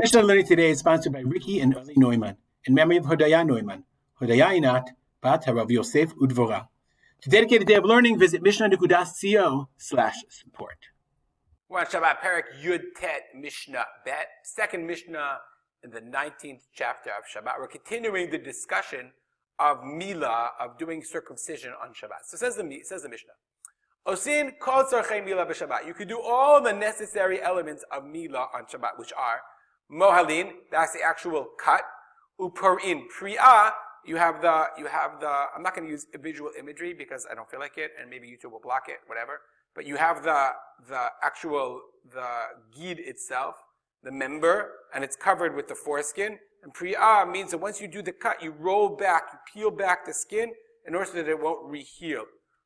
Mishnah learning today is sponsored by Ricky and Early Neumann, in memory of Hodaya Neumann. Hodaya Inat, Bat Harav Yosef Udvora. To dedicate a day of learning, visit mishnah.co/support. We're on Shabbat Perek Yud Tet Mishnah Bet, second Mishnah in the 19th chapter of Shabbat. We're continuing the discussion of Milah, of doing circumcision on Shabbat. So says the Mishnah. Osin kol tzarchei Milah b'Shabbat. You could do all the necessary elements of Milah on Shabbat, which are Mohalin, that's the actual cut. Uporin, Pri'ah, you have the, I'm not going to use visual imagery because I don't feel like it, and maybe YouTube will block it, whatever. But you have the gid itself, the member, and it's covered with the foreskin. And Pri'ah means that once you do the cut, you roll back, you peel back the skin in order so that it won't reheal.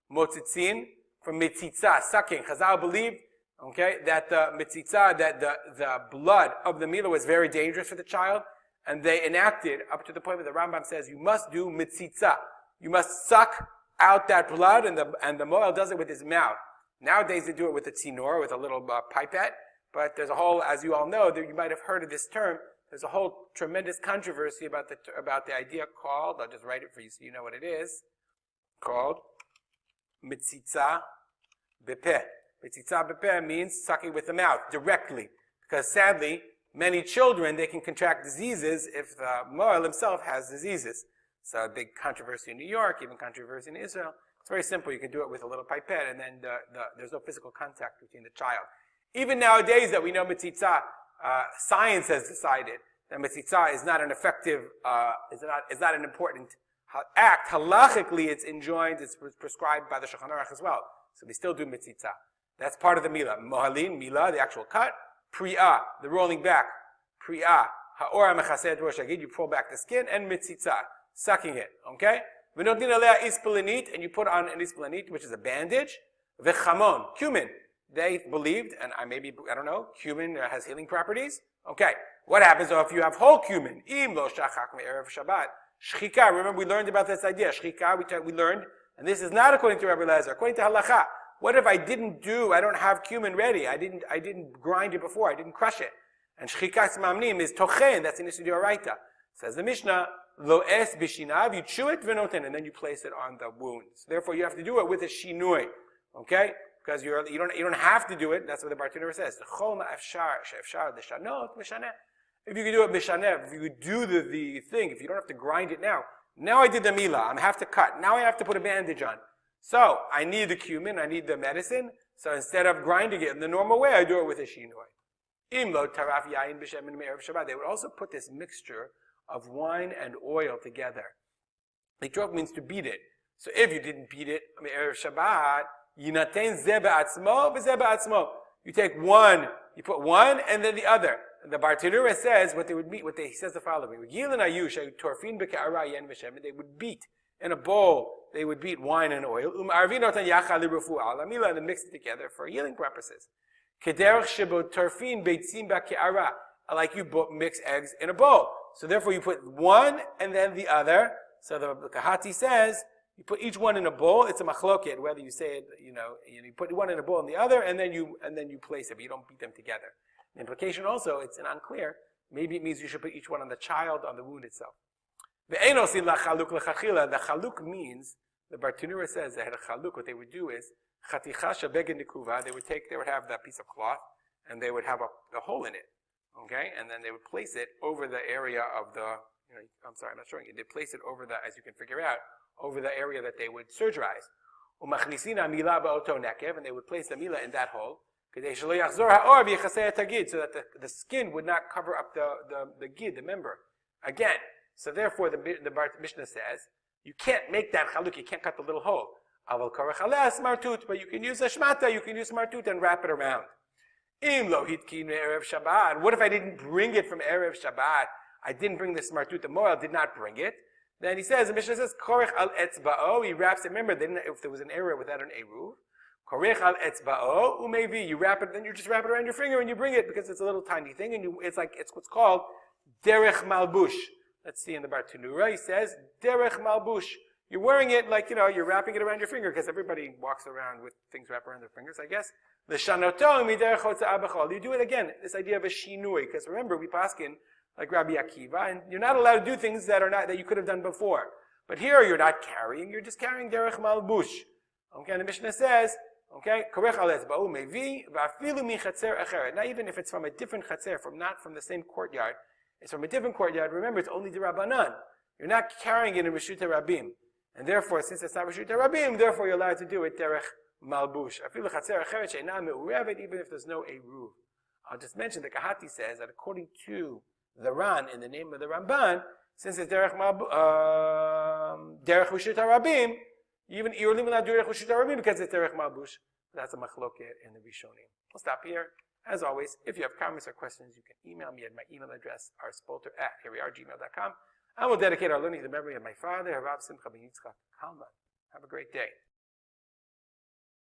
Motzitzin, from Mitzitza, sucking. Chazal believed, okay, that the Mitzitza, that the blood of the Milah was very dangerous for the child, and they enacted, up to the point where the Rambam says, you must do Mitzitza. You must suck out that blood, and the Moel does it with his mouth. Nowadays they do it with a tzinor, with a little pipette, but there's a whole, as you all know, you might have heard of this term, there's a whole tremendous controversy about the idea called, I'll just write it for you so you know what it is, called Mitzitza Bepeh. Mitzitza Bepeh means sucking with the mouth, directly. Because sadly, many children, they can contract diseases if the Moel himself has diseases. So a big controversy in New York, even controversy in Israel. It's very simple. You can do it with a little pipette, and then there's no physical contact between the child. Even nowadays that we know Mitzitza, science has decided that Mitzitza is not an effective, is not an important act. Halachically, it's enjoined, it's prescribed by the Shulchan Aruch as well. So we still do Mitzitza. That's part of the Milah. Mohalin, Milah, the actual cut. Pri'ah, the rolling back. Pri'ah, ha'ora mechaseh rosh hagid, you pull back the skin. And Mitzitza, sucking it. Okay? V'notin alea ispelanit, and you put on an ispelanit, which is a bandage. V'chamon, cumin. They believed, and I don't know, cumin has healing properties. Okay. What happens though if you have whole cumin? Im lo shachak me'erev Shabbat. Shchika, remember we learned about this idea. Shchika, we learned, and this is not according to Rabbi Elazar, according to halacha. What if I don't have cumin ready? I didn't grind it before, I didn't crush it. And shchikas mamnim is tochen, that's in the Oraita. Says the Mishnah, lo es b'shinav, you chew it, v'noten, and then you place it on the wounds. Therefore you have to do it with a shinui. Okay? Because you don't have to do it, that's what the Bartuner says. If you can do it b'shanev, if you could do the thing, if you don't have to grind it now I did the Milah, I have to cut, now I have to put a bandage on. So, I need the cumin, I need the medicine, so instead of grinding it in the normal way, I do it with a shinoi. Imlo taraf yain b'shem and me'erev Shabbat. They would also put this mixture of wine and oil together. Litrok means to beat it. So if you didn't beat it, me'erev Shabbat, yinaten ze ba'atzmo v'ze ba'atzmo. You take one, you put one and then the other. The Bartanura says he says the following. They would beat in a bowl, they would beat wine and oil, and mix it together for healing purposes. Like you mix eggs in a bowl. So therefore you put one and then the other. So the Kahati says, you put each one in a bowl, it's a machloket, whether you say it, you put one in a bowl and the other, and then you place it, but you don't beat them together. The implication also, it's unclear. Maybe it means you should put each one on the child, on the wound itself. The chaluk means, the Bartanura says that a chaluk, what they would do is, they would have that piece of cloth, and they would have a hole in it. Okay? And then they would place it over the area of the, I'm sorry, I'm not showing you. They place it over the, as you can figure out, over the area that they would surgeries. And they would place the Milah in that hole, so that the skin would not cover up the gid, the member, again. So therefore, the Mishnah says, you can't make that chaluk, you can't cut the little hole. But you can use a shmata, you can use smartut and wrap it around. What if I didn't bring it from Erev Shabbat? I didn't bring the smartut, the Moel did not bring it. Then he says, the Mishnah says, korech al etzba'o, he wraps it. Remember, if there was an area without an eruv, korech al etzba'o, umevi, you wrap it, then you just wrap it around your finger and you bring it because it's a little tiny thing, and it's what's called derech malbush. Let's see in the Bartanura, he says, derech malbush. You're wearing it like, you're wrapping it around your finger, because everybody walks around with things wrapped around their fingers, I guess. You do it again, this idea of a shinui, because remember, we paskin like Rabbi Akiva, and you're not allowed to do things that you could have done before. But here, you're not carrying, you're just carrying derech malbush. Okay, and the Mishnah says, okay, now even if it's from a different chatzer, not from the same courtyard, it's from a different courtyard, remember, it's only the Rabbanan. You're not carrying it in Reshut Rabim. And therefore, since it's not Reshut Rabim, therefore you're allowed to do it derech malbush. Even if there's no eruv. I'll just mention the Kahati says that according to the Ran, in the name of the Ramban, since it's derech Reshut Rabim, even you're only allowed to do derech Reshut Rabim because it's derech malbush. That's a machloket in the Rishonim. We'll stop here. As always, if you have comments or questions, you can email me at my email address, rspolter@gmail.com. I will dedicate our learning to the memory of my father, Rav Simcha ben Yitzchak Kalman. Have a great day.